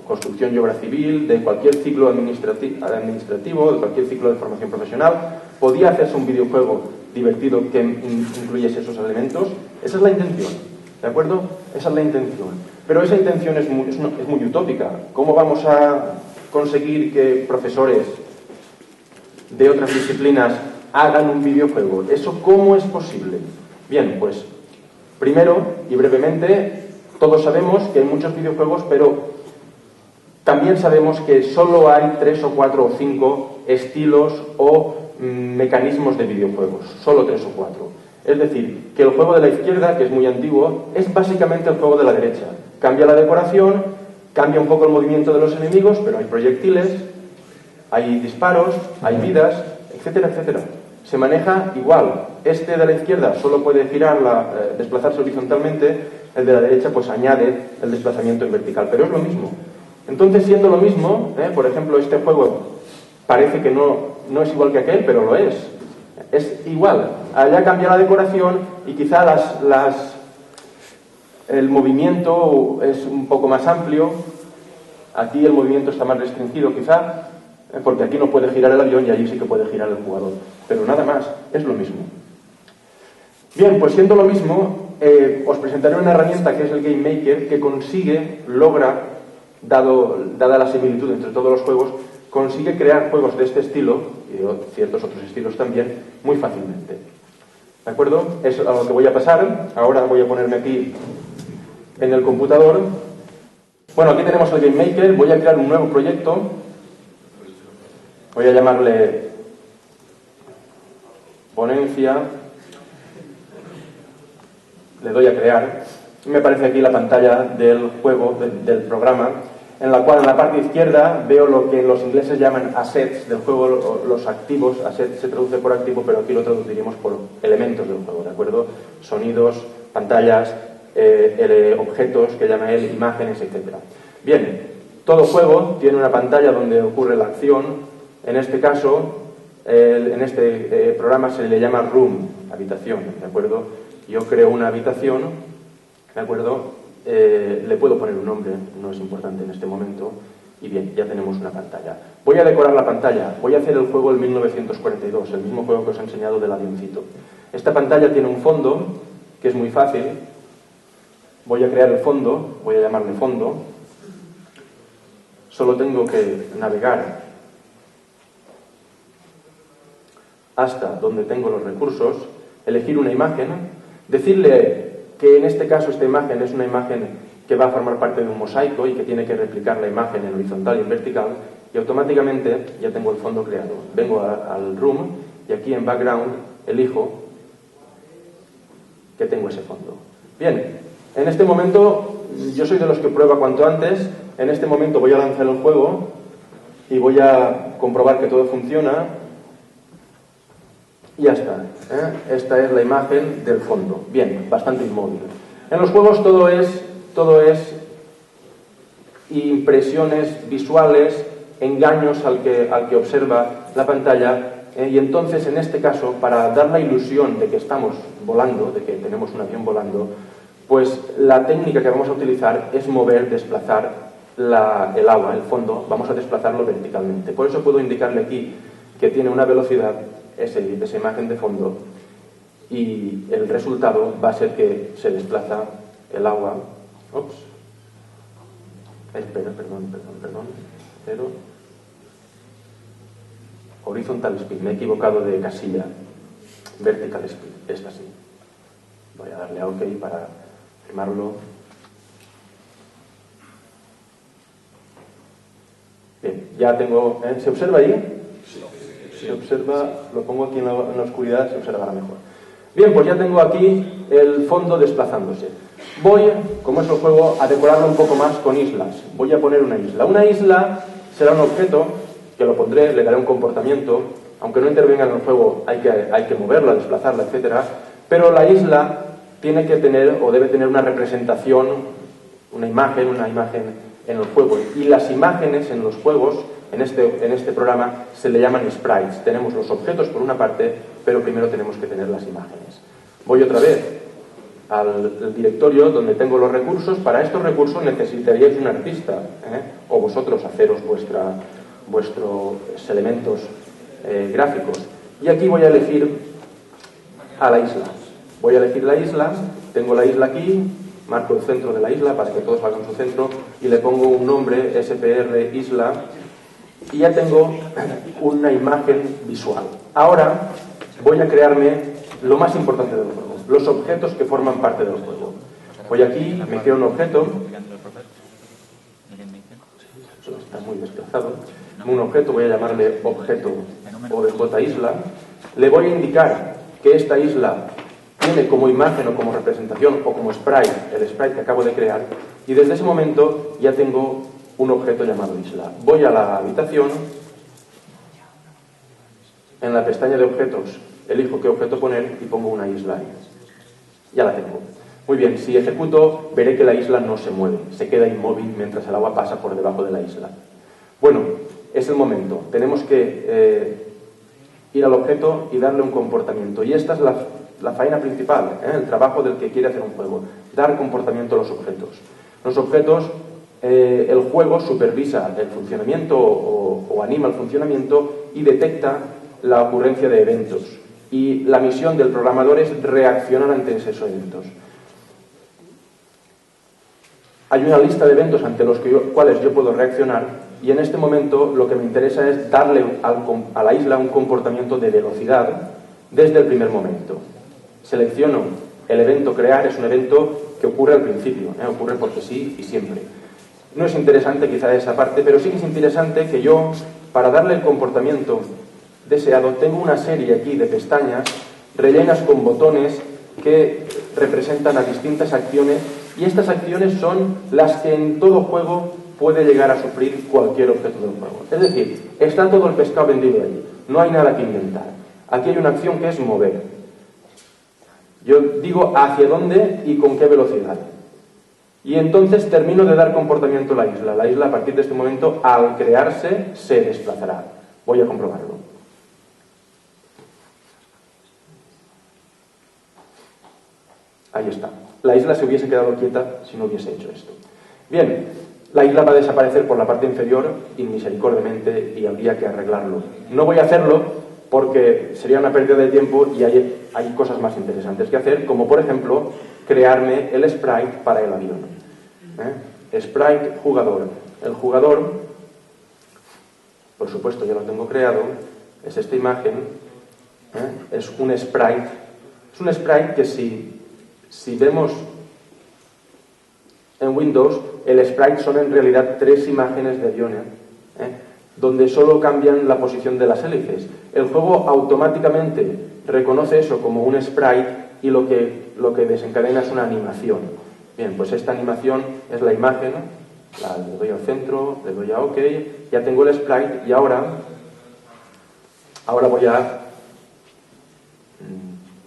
construcción y obra civil, de cualquier ciclo administrativo, de cualquier ciclo de formación profesional. Podía hacerse un videojuego divertido que incluyese esos elementos. Esa es la intención, ¿de acuerdo? Esa es la intención. Pero esa intención es muy utópica. ¿Cómo vamos a conseguir que profesores de otras disciplinas hagan un videojuego. ¿Eso cómo es posible? Bien, pues primero y brevemente, todos sabemos que hay muchos videojuegos, pero también sabemos que solo hay 3 o 4 o 5 estilos o mecanismos de videojuegos, solo 3 o 4. Es decir, que el juego de la izquierda, que es muy antiguo, es básicamente el juego de la derecha. Cambia la decoración, cambia un poco el movimiento de los enemigos, pero hay proyectiles, hay disparos, hay vidas, etcétera, etcétera. Se maneja igual. Este de la izquierda solo puede girar, desplazarse horizontalmente, el de la derecha pues añade el desplazamiento en vertical, pero es lo mismo. Entonces, siendo lo mismo, por ejemplo, este juego parece que no es igual que aquel, pero lo es. Es igual. Allá cambia la decoración y quizá el movimiento es un poco más amplio. Aquí el movimiento está más restringido quizá, porque aquí no puede girar el avión y allí sí que puede girar el jugador. Pero nada más, es lo mismo. Bien, pues siendo lo mismo, os presentaré una herramienta que es el Game Maker, que logra, dada la similitud entre todos los juegos, consigue crear juegos de este estilo, y de ciertos otros estilos también, muy fácilmente. ¿De acuerdo? Es a lo que voy a pasar. Ahora voy a ponerme aquí en el computador. Bueno, aquí tenemos el Game Maker. Voy a crear un nuevo proyecto. Voy a llamarle Ponencia. Le doy a crear. Me aparece aquí la pantalla del juego, del programa, en la cual en la parte izquierda veo lo que los ingleses llaman assets del juego, los activos. Assets se traduce por activo, pero aquí lo traduciríamos por elementos del juego, ¿de acuerdo? Sonidos, pantallas, objetos que llama él, imágenes, etc. Bien, todo juego tiene una pantalla donde ocurre la acción. En este caso, en este programa se le llama room, habitación, ¿de acuerdo? Yo creo una habitación, ¿de acuerdo? Le puedo poner un nombre, no es importante en este momento. Y bien, ya tenemos una pantalla. Voy a decorar la pantalla. Voy a hacer el juego del 1942, el mismo juego que os he enseñado del avioncito. Esta pantalla tiene un fondo, que es muy fácil. Voy a crear el fondo, voy a llamarle fondo. Solo tengo que navegar hasta donde tengo los recursos, elegir una imagen, decirle que en este caso esta imagen es una imagen que va a formar parte de un mosaico y que tiene que replicar la imagen en horizontal y en vertical, y automáticamente ya tengo el fondo creado. Vengo al room y aquí en background elijo que tengo ese fondo. Bien, en este momento yo soy de los que prueba cuanto antes. En este momento voy a lanzar el juego y voy a comprobar que todo funciona. Y ya está. Esta es la imagen del fondo. Bien, bastante inmóvil. En los juegos todo es impresiones visuales, engaños al que observa la pantalla, y entonces en este caso, para dar la ilusión de que estamos volando, de que tenemos un avión volando, pues la técnica que vamos a utilizar es desplazar el agua, el fondo, vamos a desplazarlo verticalmente. Por eso puedo indicarle aquí que tiene una velocidad, esa imagen de fondo, y el resultado va a ser que se desplaza el agua. Ups. Espera, perdón. Pero horizontal speed, me he equivocado de casilla. Vertical speed, esta sí. Voy a darle a OK para firmarlo. Bien, ya tengo. ¿Se observa ahí? Se observa, lo pongo aquí en la oscuridad, se observará mejor. Bien, pues ya tengo aquí el fondo desplazándose. Voy, como es el juego, a decorarlo un poco más con islas. Voy a poner una isla. Una isla será un objeto que lo pondré, le daré un comportamiento. Aunque no intervenga en el juego, hay que moverla, desplazarla, etc. Pero la isla tiene que tener, o debe tener, una representación, una imagen en el juego. Y las imágenes en los juegos, en este programa, se le llaman sprites. Tenemos los objetos por una parte, pero primero tenemos que tener las imágenes. Voy otra vez al directorio donde tengo los recursos. Para estos recursos necesitaríais un artista, o vosotros haceros vuestros elementos gráficos. Y aquí voy a elegir a la isla. Voy a elegir la isla, tengo la isla aquí, marco el centro de la isla para que todos hagan su centro y le pongo un nombre, SPR isla, y ya tengo una imagen visual. Ahora, voy a crearme lo más importante del juego, los objetos que forman parte del juego. Voy aquí, me creo un objeto, está muy desplazado, un objeto, voy a llamarle objeto OBJ isla, le voy a indicar que esta isla tiene como imagen o como representación o como sprite, el sprite que acabo de crear, y desde ese momento ya tengo un objeto llamado isla. Voy a la habitación, en la pestaña de objetos elijo qué objeto poner y pongo una isla ahí. Ya la tengo. Muy bien, si ejecuto veré que la isla no se mueve, se queda inmóvil mientras el agua pasa por debajo de la isla. Bueno, es el momento. Tenemos que ir al objeto y darle un comportamiento. Y esta es la faena principal, el trabajo del que quiere hacer un juego. Dar comportamiento a los objetos. Los objetos, el juego supervisa el funcionamiento o anima el funcionamiento y detecta la ocurrencia de eventos. Y la misión del programador es reaccionar ante esos eventos. Hay una lista de eventos ante los cuales yo puedo reaccionar y en este momento lo que me interesa es darle a la isla un comportamiento de velocidad desde el primer momento. Selecciono el evento crear, es un evento que ocurre al principio, ocurre porque sí y siempre. No es interesante quizá esa parte, pero sí que es interesante que yo, para darle el comportamiento deseado, tengo una serie aquí de pestañas rellenas con botones que representan a distintas acciones y estas acciones son las que en todo juego puede llegar a sufrir cualquier objeto del juego. Es decir, está todo el pescado vendido ahí, no hay nada que inventar. Aquí hay una acción que es mover. Yo digo hacia dónde y con qué velocidad. Y entonces termino de dar comportamiento a la isla. La isla a partir de este momento, al crearse, se desplazará. Voy a comprobarlo. Ahí está. La isla se hubiese quedado quieta si no hubiese hecho esto. Bien, la isla va a desaparecer por la parte inferior inmisericordiamente y habría que arreglarlo. No voy a hacerlo porque sería una pérdida de tiempo y hay cosas más interesantes que hacer, como por ejemplo crearme el sprite para el avión. Sprite jugador. El jugador, por supuesto ya lo tengo creado, es esta imagen, es un sprite. Es un sprite que si vemos en Windows, el sprite son en realidad 3 imágenes de aviones, donde solo cambian la posición de las hélices. El juego automáticamente reconoce eso como un sprite y lo que desencadena es una animación. Bien, pues esta animación es la imagen, le doy al centro, le doy a OK, ya tengo el sprite y ahora voy a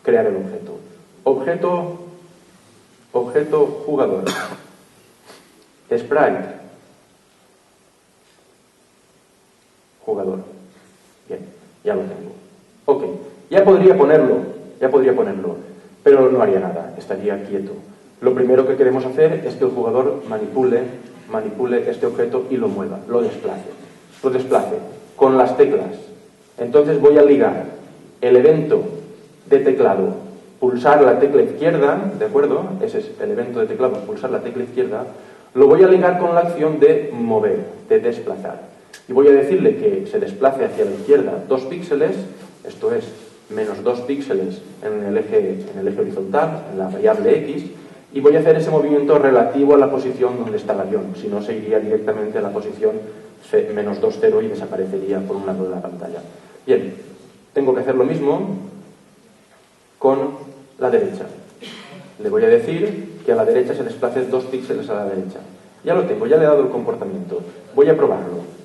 crear el objeto. Objeto jugador. Sprite. Jugador. Bien, ya lo tengo. OK. Ya podría ponerlo, pero no haría nada, estaría quieto. Lo primero que queremos hacer es que el jugador manipule este objeto y lo mueva, lo desplace con las teclas. Entonces voy a ligar el evento de teclado, pulsar la tecla izquierda, ¿de acuerdo? Ese es el evento de teclado, pulsar la tecla izquierda. Lo voy a ligar con la acción de mover, de desplazar. Y voy a decirle que se desplace hacia la izquierda 2 píxeles, esto es, menos 2 píxeles en el eje horizontal, en la variable X, y voy a hacer ese movimiento relativo a la posición donde está el avión, si no se iría directamente a la posición menos 2, 0 y desaparecería por un lado de la pantalla. Bien, tengo que hacer lo mismo con la derecha. Le voy a decir que a la derecha se desplace 2 píxeles a la derecha. Ya lo tengo, ya le he dado el comportamiento. Voy a probarlo.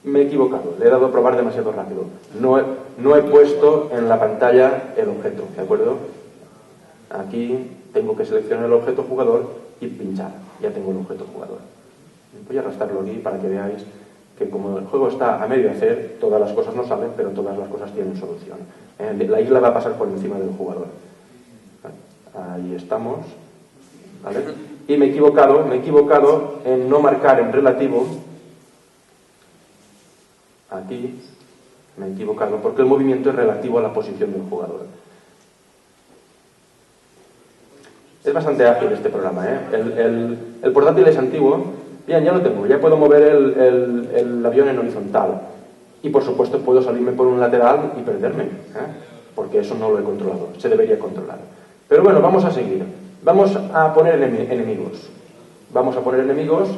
Me he equivocado, le he dado a probar demasiado rápido. No he puesto en la pantalla el objeto, ¿de acuerdo? Aquí tengo que seleccionar el objeto jugador y pinchar. Ya tengo el objeto jugador. Voy a arrastrarlo aquí para que veáis que como el juego está a medio hacer, todas las cosas no salen, pero todas las cosas tienen solución. La isla va a pasar por encima del jugador. Ahí estamos. ¿Vale? Y me he equivocado en no marcar en relativo. Aquí me he equivocado porque el movimiento es relativo a la posición del jugador. Es bastante ágil este programa, El portátil es antiguo. Bien, ya lo tengo, ya puedo mover el avión en horizontal. Y por supuesto puedo salirme por un lateral y perderme. porque eso no lo he controlado, se debería controlar. Pero bueno, vamos a seguir. Vamos a poner enemigos. Vamos a poner enemigos.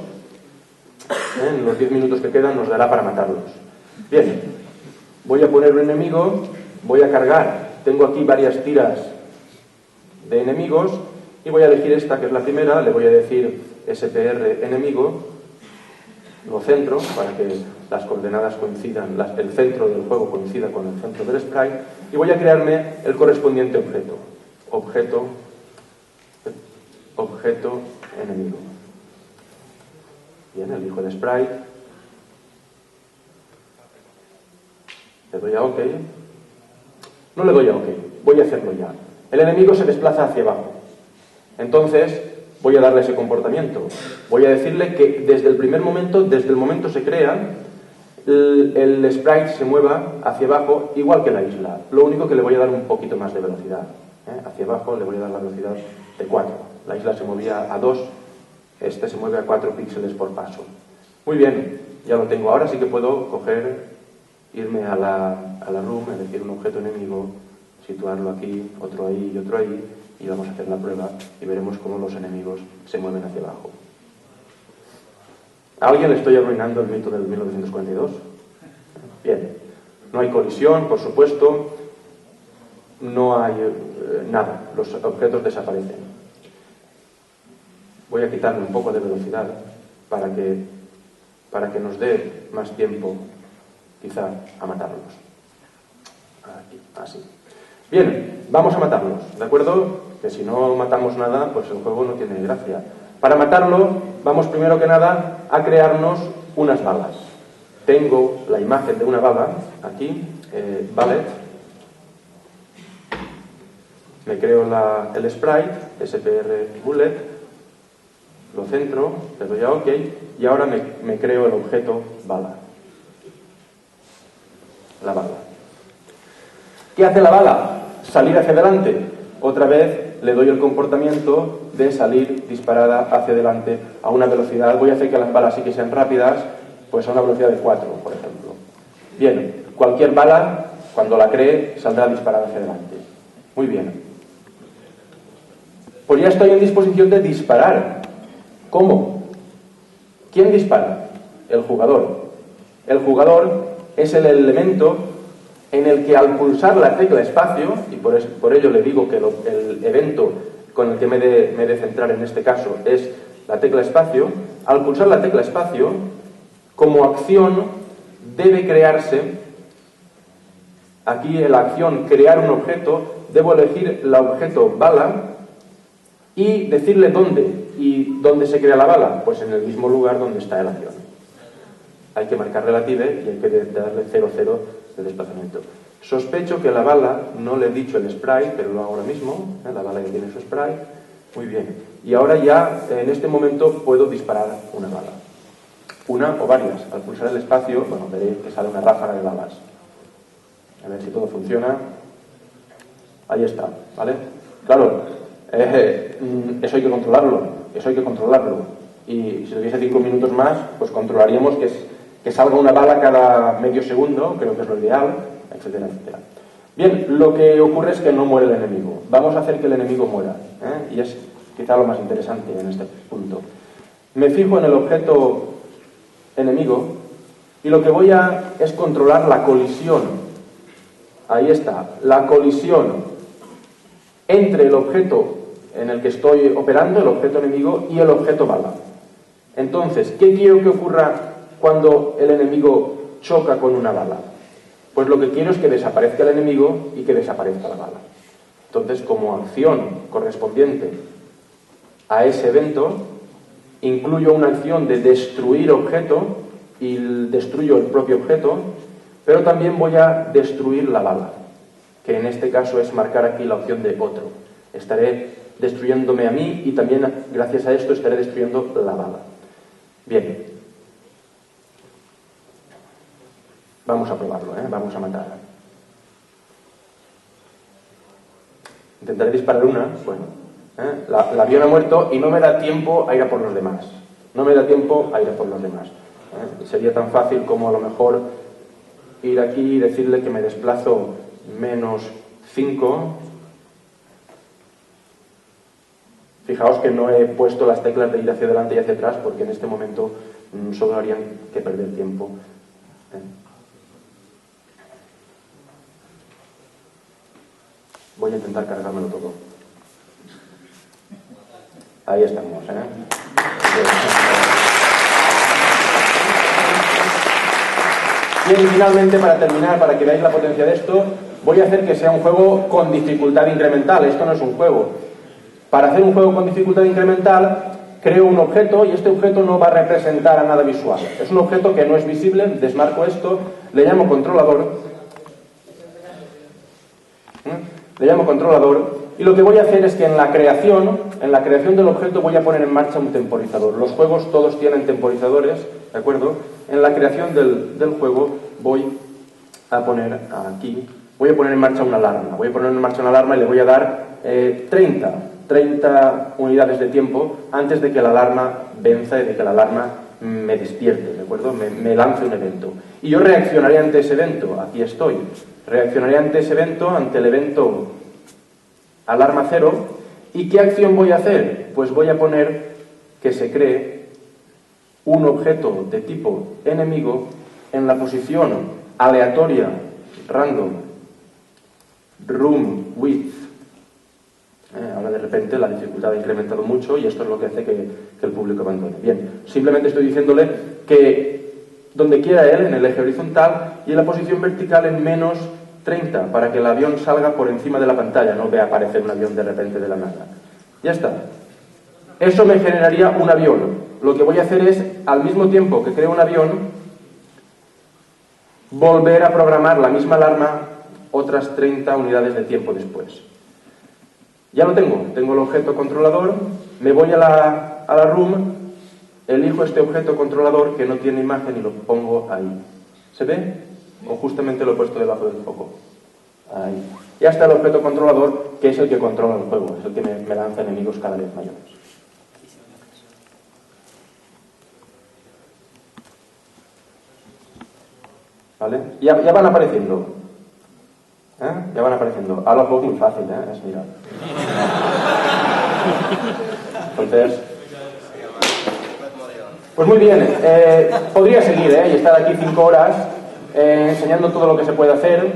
En los 10 minutos que quedan nos dará para matarlos. Bien, voy a poner un enemigo, voy a cargar. Tengo aquí varias tiras de enemigos y voy a elegir esta, que es la primera. Le voy a decir SPR enemigo. Lo centro para que las coordenadas coincidan, el centro del juego coincida con el centro del sprite, y voy a crearme el correspondiente objeto. Objeto enemigo. Bien, elijo el sprite, le doy a OK. No le doy a OK, voy a hacerlo ya. El enemigo se desplaza hacia abajo. Entonces voy a darle ese comportamiento. Voy a decirle que desde el momento se crea, el sprite se mueva hacia abajo igual que la isla. Lo único que le voy a dar un poquito más de velocidad. Hacia abajo le voy a dar la velocidad de 4. La isla se movía a 2, este se mueve a 4 píxeles por paso. Muy bien, ya lo tengo. Ahora sí que puedo irme a la room, elegir un objeto enemigo, situarlo aquí, otro ahí y otro ahí, y vamos a hacer la prueba y veremos cómo los enemigos se mueven hacia abajo. ¿A alguien le estoy arruinando el mito del 1942? Bien, no hay colisión, por supuesto, no hay nada, los objetos desaparecen. Voy a quitarle un poco de velocidad para que nos dé más tiempo, quizá, a matarlos. Aquí, así. Bien, vamos a matarlos, ¿de acuerdo? Que si no matamos nada, pues el juego no tiene gracia. Para matarlo, vamos primero que nada a crearnos unas balas. Tengo la imagen de una bala, aquí, bullet. Me creo el sprite, SPR bullet, lo centro, le doy a OK, y ahora me creo el objeto bala. La bala. ¿Qué hace la bala? Salir hacia adelante. Otra vez le doy el comportamiento de salir disparada hacia adelante a una velocidad. Voy a hacer que las balas sí que sean rápidas, pues a una velocidad de 4, por ejemplo. Bien, cualquier bala, cuando la cree, saldrá disparada hacia adelante. Muy bien. Pues ya estoy en disposición de disparar. ¿Cómo? ¿Quién dispara? El jugador. El jugador es el elemento en el que al pulsar la tecla espacio, y por ello le digo que el evento con el que me he de centrar en este caso es la tecla espacio, al pulsar la tecla espacio, como acción debe crearse, aquí en la acción crear un objeto, debo elegir el objeto bala y decirle dónde. ¿Y dónde se crea la bala? Pues en el mismo lugar donde está la acción. Hay que marcar relative y hay que darle 0,0 de desplazamiento. Sospecho que la bala, no le he dicho el sprite, pero lo hago ahora mismo. La bala ya tiene su sprite. Muy bien. Y ahora ya, en este momento, puedo disparar una bala. Una o varias. Al pulsar el espacio, bueno, veréis que sale una ráfaga de balas. A ver si todo funciona. Ahí está, ¿vale? Claro, eso hay que controlarlo. Y si tuviese 5 minutos más, pues controlaríamos que salga una bala cada medio segundo, creo que es lo ideal, etcétera, etcétera. Bien, lo que ocurre es que no muere el enemigo. Vamos a hacer que el enemigo muera, y es quizá lo más interesante en este punto. Me fijo en el objeto enemigo y lo que voy a es controlar la colisión. Ahí está, la colisión entre el objeto en el que estoy operando, el objeto enemigo, y el objeto bala. Entonces, ¿qué quiero que ocurra cuando el enemigo choca con una bala? Pues lo que quiero es que desaparezca el enemigo y que desaparezca la bala. Entonces, como acción correspondiente a ese evento, incluyo una acción de destruir objeto y destruyo el propio objeto, pero también voy a destruir la bala, que en este caso es marcar aquí la opción de otro. Estaré destruyéndome a mí y también gracias a esto estaré destruyendo la bala. Bien. Vamos a probarlo, vamos a matar. Intentaré disparar una, bueno, la avión ha muerto y no me da tiempo a ir a por los demás. Sería tan fácil como a lo mejor ir aquí y decirle que me desplazo menos 5. Fijaos que no he puesto las teclas de ir hacia adelante y hacia atrás porque en este momento solo harían que perder tiempo. Voy a intentar cargármelo todo. Ahí estamos, Y finalmente, para terminar, para que veáis la potencia de esto, voy a hacer que sea un juego con dificultad incremental. Esto no es un juego. Para hacer un juego con dificultad incremental, creo un objeto y este objeto no va a representar a nada visual. Es un objeto que no es visible, desmarco esto, le llamo controlador. Le llamo controlador y lo que voy a hacer es que en la creación del objeto voy a poner en marcha un temporizador. Los juegos todos tienen temporizadores, ¿de acuerdo? En la creación del juego voy a poner aquí, voy a poner en marcha una alarma. Voy a poner en marcha una alarma y le voy a dar 30 unidades de tiempo antes de que la alarma venza y de que la alarma me despierte, ¿de acuerdo? Me lance un evento. Y yo reaccionaré ante ese evento, aquí estoy. Reaccionaré ante ese evento, ante el evento alarma 0. ¿Y qué acción voy a hacer? Pues voy a poner que se cree un objeto de tipo enemigo en la posición aleatoria, random, room width. Ahora de repente la dificultad ha incrementado mucho y esto es lo que hace que el público abandone. Bien, simplemente estoy diciéndole que donde quiera él, en el eje horizontal, y en la posición vertical en menos 30, para que el avión salga por encima de la pantalla, no vea aparecer un avión de repente de la nada. Ya está. Eso me generaría un avión. Lo que voy a hacer es, al mismo tiempo que creo un avión, volver a programar la misma alarma otras 30 unidades de tiempo después. Ya lo tengo el objeto controlador, me voy a la room, elijo este objeto controlador que no tiene imagen y lo pongo ahí. ¿Se ve? O justamente lo he puesto debajo del foco. Ahí. Ya está el objeto controlador, que es el que controla el juego, es el que me lanza enemigos cada vez mayores. ¿Vale? Ya van apareciendo. Ya van apareciendo. Ahora el juego es muy fácil, es mirar. Entonces, pues muy bien. Podría seguir, y estar aquí 5 horas enseñando todo lo que se puede hacer,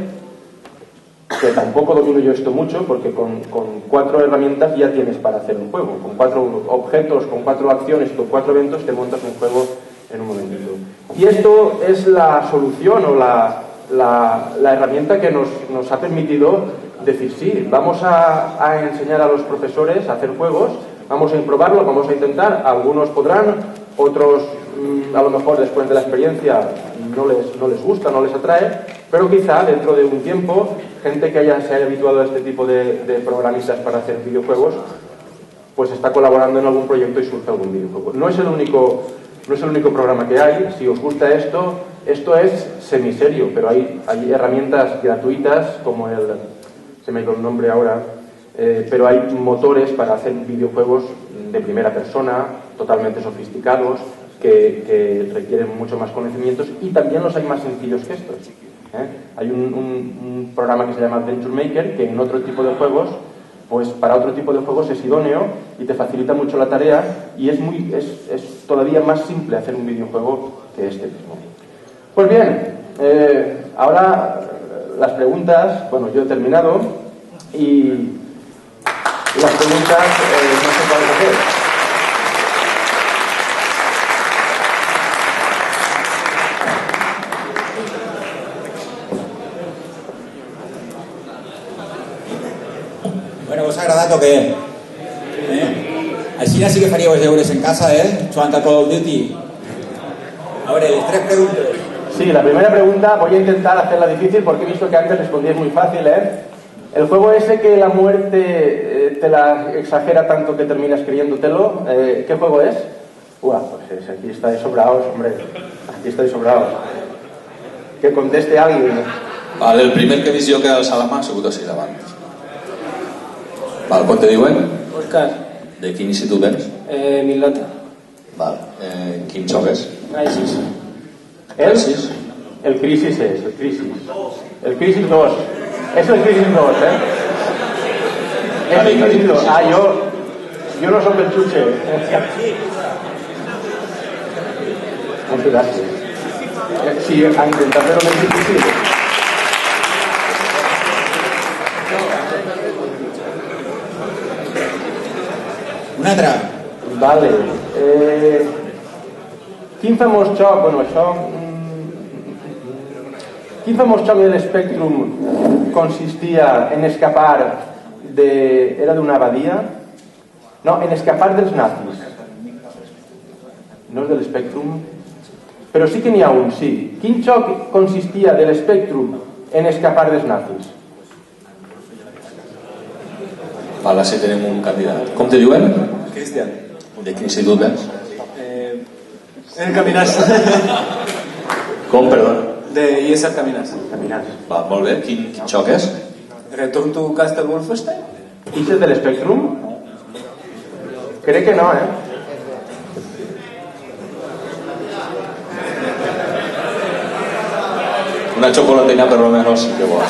que tampoco domino yo esto mucho, porque con 4 herramientas ya tienes para hacer un juego. Con 4 objetos, con 4 acciones, con 4 eventos te montas un juego en un momentito. Y esto es la solución o la herramienta que nos ha permitido decir sí, vamos a enseñar a los profesores a hacer juegos, vamos a probarlo, vamos a intentar, algunos podrán, otros a lo mejor después de la experiencia no les gusta, no les atrae, pero quizá dentro de un tiempo, gente que se haya habituado a este tipo de programistas para hacer videojuegos, pues está colaborando en algún proyecto y surge algún videojuego. No es el único programa que hay. Si os gusta esto es semiserio, pero hay herramientas gratuitas como se me ha ido el nombre ahora, pero hay motores para hacer videojuegos de primera persona, totalmente sofisticados, que requieren mucho más conocimientos, y también los hay más sencillos que estos. Hay un programa que se llama Adventure Maker, que en otro tipo de juegos, pues para otro tipo de juegos es idóneo y te facilita mucho la tarea, y es todavía más simple hacer un videojuego que este mismo. Pues bien, ahora las preguntas, bueno, yo he terminado y las preguntas no sé cuáles hacer. Bueno, us ha agradat o què? Així sí que faríeu els deures en casa, jugant a Call of Duty. A ver, 3 preguntas. Sí, la primera pregunta voy a intentar hacerla difícil porque he visto que antes respondías muy fácil, El juego ese que la muerte te la exagera tanto que terminas creyéndotelo, ¿qué juego es? Pues aquí estáis sobrados, hombre. Aquí estáis sobrados. Que conteste alguien. Vale, el primer que he vist jo que era el Salama ha sigut així davant. Val, com te diuen? Òscar. De quin institut vens? Milota. Val, quin joc és? Crisis. El Crisis es, el Crisis. El Crisis 2. Es el Crisis 2, ¿eh? Es el Crisis 2. Ah, yo no soy el chuche. Muchas gracias. Sí, a intentar fer-ho més difícil. Una altra. Vale. Quin famós xoc, bueno, això... Quin famós xoc de l'Spectrum consistia en escapar de... Era d'una abadia? No, en escapar dels nazis. No és de l'Spectrum? Però sí que n'hi ha un, sí. Quin xoc consistia de l'Spectrum en escapar dels nazis? Vale, sí tenim un candidat. Com te diuen? Cristian. De quin institut vens? En Caminàs. Com, perdó? De IESA Caminàs. Caminats. Va, molt bé. Quin xoc és? Return to Castle Wolfenstein? I és de l'Spectrum? Crec que no, eh? Una chocolatina per lo menos sí que vol.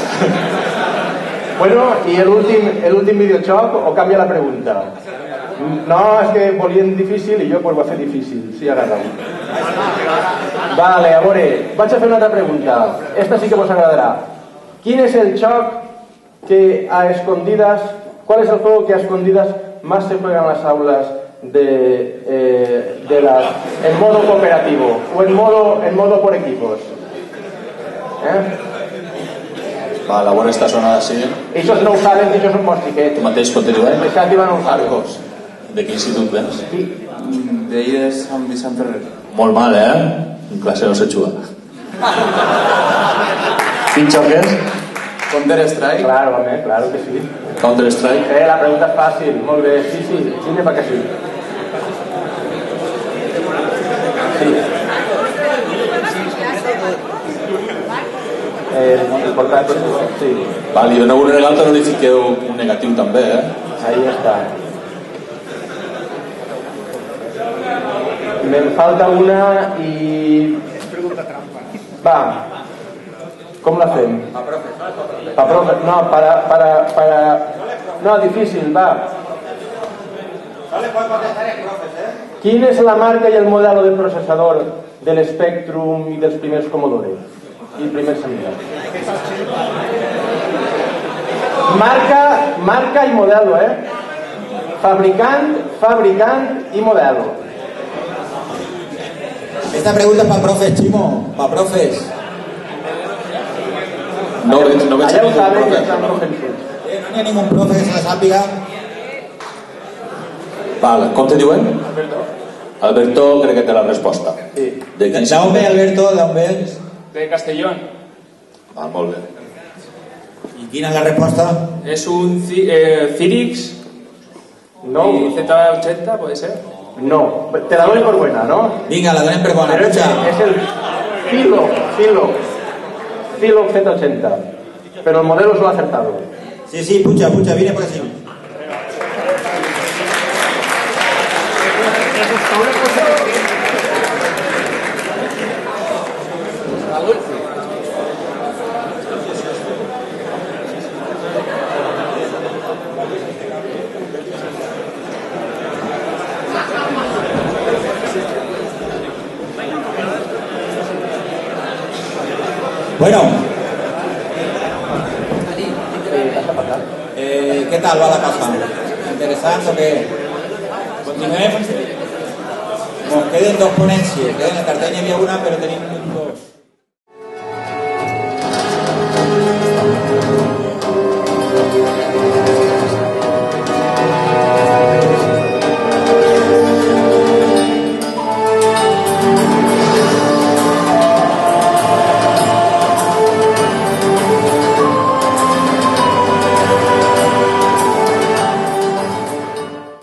Bueno, i l'últim videojoc o canvia la pregunta? No, és que volien difícil i jo pues, ho he fet difícil, sí, agarrau. Vale, a veure, vaig a fer una altra pregunta. Esta sí que vos agradarà. ¿Quién es el choc que a escondidas, cuál es el juego que a escondidas más se juega en las aulas en modo cooperativo o en modo por equipos? Va, la bona està sonada així. Ells no ho saben, ells són mostriquets. Tu mateix pot dir-ho, El xat no ho saben. De quin institut vens? De IES Sant Vicent Ferrer. Molt mal, En classe no se juga. Quin xoc és? Counter Strike. Claro, home, claro que sí. Counter Strike. La pregunta és fàcil, molt bé. Sí, anem pa que sí. El portátil, sí. Val, i doneu un regal però no li fiqueu un negatiu també, Ahí está. Me falta una y... Va. ¿Cómo la hacen? Pa profe. No, para... No, difícil, va. ¿Quién es la marca y el modelo de procesador del Spectrum y dels primers Commodore? I primers Amiga. Marca y modelo, Fabricant y modelo. Esta pregunta es para el profe, Chimo. Para profes. No veig Allà ho ningú saben, profe. ja estan convençuts. No n'hi ha ningú profe que se la sàpiga. Val, com te diuen? Alberto crec que té la resposta. Sí. De quin D'on ve, Alberto? D'on vens? De Castellón. Val, molt bé. I quina és la resposta? Es un Cyrix No, y Z80, puede ser. no. Te la doy por buena, ¿no? Vinga, la donem per bona. Pero Puja. es el Filo Z80. Pero el modelo es lo acertado. Sí, pucha, viene por aquí. Bueno, ¿qué tal va la casa? ¿Interesante o qué? Continuem? Nos queden dos ponencias. En el cartel n'hi havia una, però tenim dos.